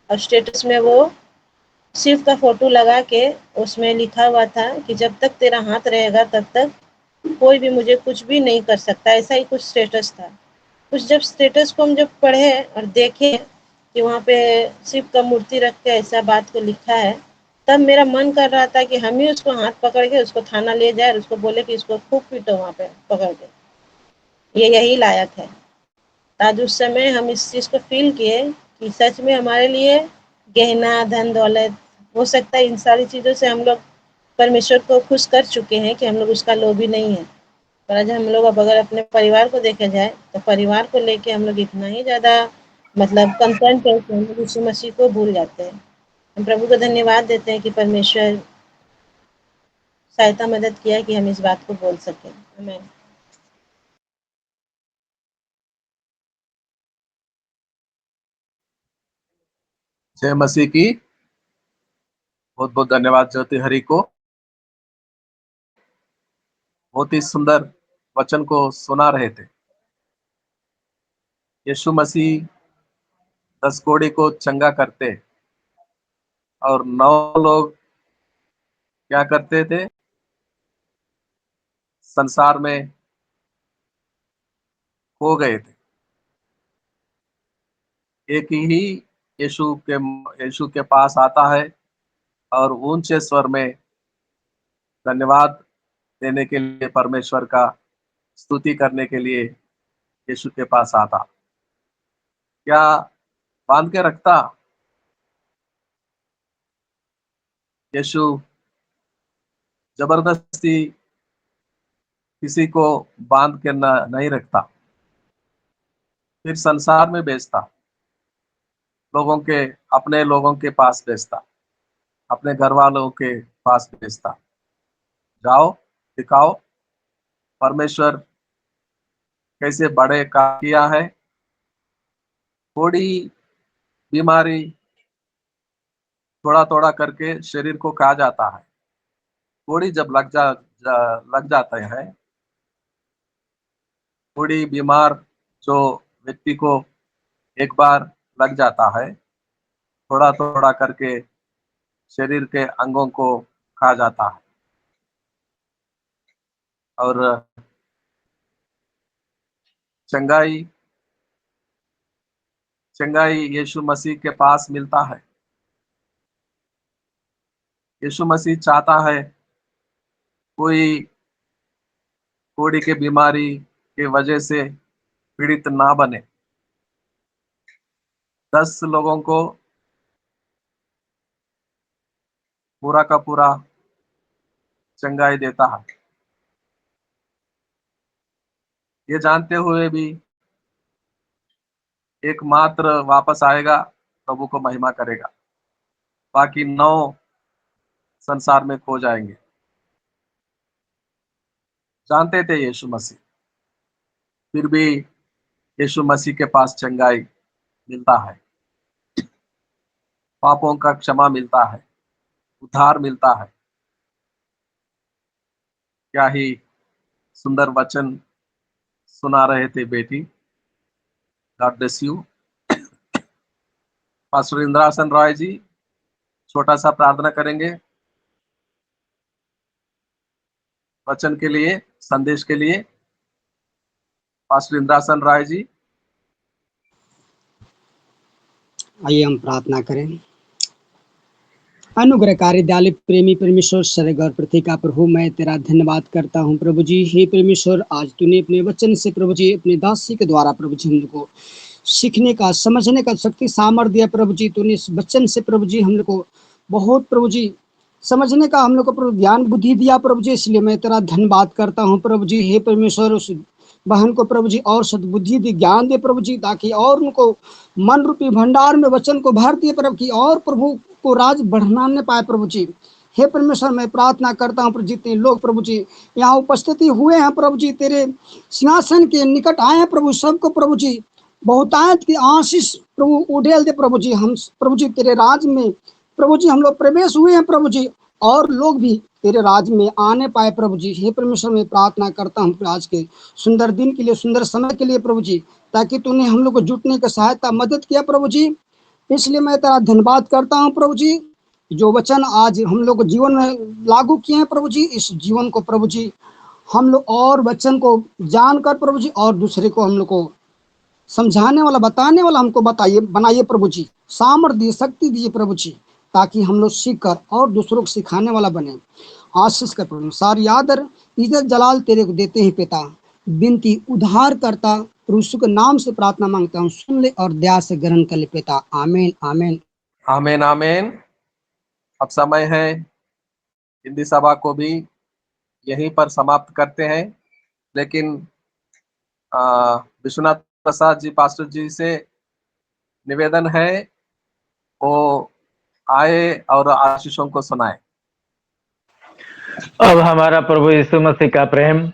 और स्टेटस में वो शिव का फ़ोटो लगा के उसमें लिखा हुआ था कि जब तक तेरा हाथ रहेगा तब तक कोई भी मुझे कुछ भी नहीं कर सकता, ऐसा ही कुछ स्टेटस था। उस जब स्टेटस को हम जब पढ़े और देखे कि वहाँ पे शिव का मूर्ति रख के ऐसा बात को लिखा है, तब मेरा मन कर रहा था कि हम ही उसको हाथ पकड़ के उसको थाना ले जाए और उसको बोले कि इसको खूब पीटो वहाँ पे पकड़ के, ये यही लायक है। आज उस समय हम इस चीज़ को फील किए कि सच में हमारे लिए गहना, धन दौलत, हो सकता है इन सारी चीज़ों से हम लोग परमेश्वर को खुश कर चुके हैं कि हम लोग उसका लोभी नहीं है। पर आज हम लोग अब अगर अपने परिवार को देखा जाए तो परिवार को लेके हम लोग इतना ही ज़्यादा मतलब कंसर्न है कि हम लोग यीशु मसीह को भूल जाते हैं। हम प्रभु को धन्यवाद देते हैं कि परमेश्वर सहायता मदद किया कि हम इस बात को बोल सकें। आमीन। जय मसीह की। बहुत बहुत धन्यवाद ज्योति हरि को। बहुत ही सुंदर वचन को सुना रहे थे। यीशु मसीह 10 कोढ़ी को चंगा करते और 9 लोग क्या करते थे? संसार में खो गए थे। एक ही यीशु के पास आता है और ऊंचे स्वर में धन्यवाद देने के लिए, परमेश्वर का स्तुति करने के लिए यीशु के पास आता। क्या बांध के रखता? यीशु जबरदस्ती किसी को बांध के नहीं रखता, फिर संसार में भेजता, लोगों के, अपने लोगों के पास भेजता, अपने घर वालों के पास भेजता। जाओ, दिखाओ परमेश्वर कैसे बड़े काम किया है। थोड़ी बीमारी थोड़ा थोड़ा करके शरीर को खा जाता है। थोड़ी जब लग जाते हैं, थोड़ी बीमार जो व्यक्ति को एक बार लग जाता है, थोड़ा थोड़ा करके शरीर के अंगों को खा जाता है। और चंगाई चंगाई यीशु मसीह के पास मिलता है। यीशु मसीह चाहता है कोई कोड़ी के बीमारी के वजह से पीड़ित ना बने। 10 लोगों को पूरा का पूरा चंगाई देता है, ये जानते हुए भी एकमात्र वापस आएगा, प्रभु को महिमा करेगा, बाकी 9 संसार में खो जाएंगे। जानते थे यीशु मसीह, फिर भी यीशु मसीह के पास चंगाई मिलता है, पापों का क्षमा मिलता है, उद्धार मिलता है। क्या ही सुंदर वचन सुना रहे थे बेटी। God bless you. Pastor Indrasan Roy ji छोटा सा प्रार्थना करेंगे वचन के लिए, संदेश के लिए। पास्टर इंद्रासन रॉय जी। आइए हम प्रार्थना करें। अनुग्रहकारी दयालु प्रेमी परमेश्वर स्वर्ग और पृथ्वी का प्रभु, मैं तेरा धन्यवाद करता हूँ प्रभु जी। हे परमेश्वर, आज तूने अपने वचन से प्रभु जी, अपने दासी के द्वारा प्रभु जी हम लोग को सीखने का, समझने का शक्ति सामर्थ्य दिया प्रभु जी। तूने इस वचन से प्रभु जी हम लोग को बहुत प्रभु जी समझने का हम लोग को प्रभु ज्ञान बुद्धि दिया प्रभु जी, इसलिए मैं तेरा धन्यवाद करता हूँ प्रभु जी। हे परमेश्वर, उस बहन को प्रभु जी और सद्बुद्धि दी, ज्ञान दे प्रभु जी, ताकि और उनको मन रूपी भंडार में वचन को भर दिए प्रभु की, और प्रभु को राज बढ़ाने पाए प्रभु जी। हे परमेश्वर, मैं प्रार्थना करता हूँ प्रभु, जितने लोग प्रभु जी यहाँ उपस्थिति हुए हैं प्रभु जी, तेरे सिंहासन के निकट आए हैं प्रभु, सबको प्रभु जी बहुतायत की आशीष प्रभु उड़ेल दे प्रभु जी। हम प्रभु जी तेरे राज में प्रभु जी हम लोग प्रवेश हुए हैं प्रभु जी, और लोग भी तेरे राज में आने पाए प्रभु जी। हे परमेश्वर, मैं प्रार्थना करता हूँ आज के सुंदर दिन के लिए, सुंदर समय के लिए प्रभु जी, ताकि तूने हम लोग को जुटने की सहायता मदद किया प्रभु जी। इसलिए मैं तेरा धन्यवाद करता हूँ प्रभु जी। जो वचन आज हम लोग जीवन में लागू किए हैं प्रभु जी, इस जीवन को प्रभु जी हम लोग और वचन को जानकर प्रभु जी और दूसरे को हम लोग को समझाने वाला, बताने वाला हमको बताइए, बनाइए प्रभु जी। सामर्थ्य दिए, शक्ति दीजिए प्रभु जी, ताकि हम लोग सीख कर और दूसरों को सिखाने वाला बने। आशीष कर प्रभु, सारी आदर इज्जत जलाल तेरे को देते हैं पिता। विनती उद्धार करता यीशु के नाम से प्रार्थना मांगता हूँ, सुन ले और दया से ग्रहण कर ले पिता। आमीन आमीन आमीन आमीन। अब समय है हिंदी सभा को भी यहीं पर समाप्त करते हैं, लेकिन विश्वनाथ प्रसाद जी पास्टर जी से निवेदन है वो आए और आशीषों को सुनाए। अब हमारा प्रभु यीशु मसीह का प्रेम,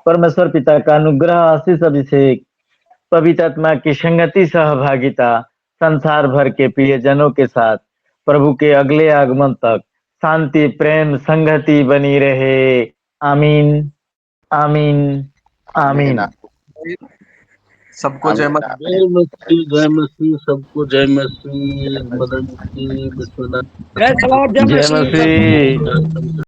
परमेश्वर पिता का अनुग्रह, आशीष, अभिषेक, पवित्र आत्मा की संगति, सहभागिता संसार भर के प्रियजनों के साथ प्रभु के अगले आगमन तक शांति, प्रेम, संगति बनी रहे। आमीन आमीन आमीन। सबको जय मसीह। जय मसीह, जय मसीह, सबको जय मसीह। मदन जी, विश्वनाथ, जय जय मसीह।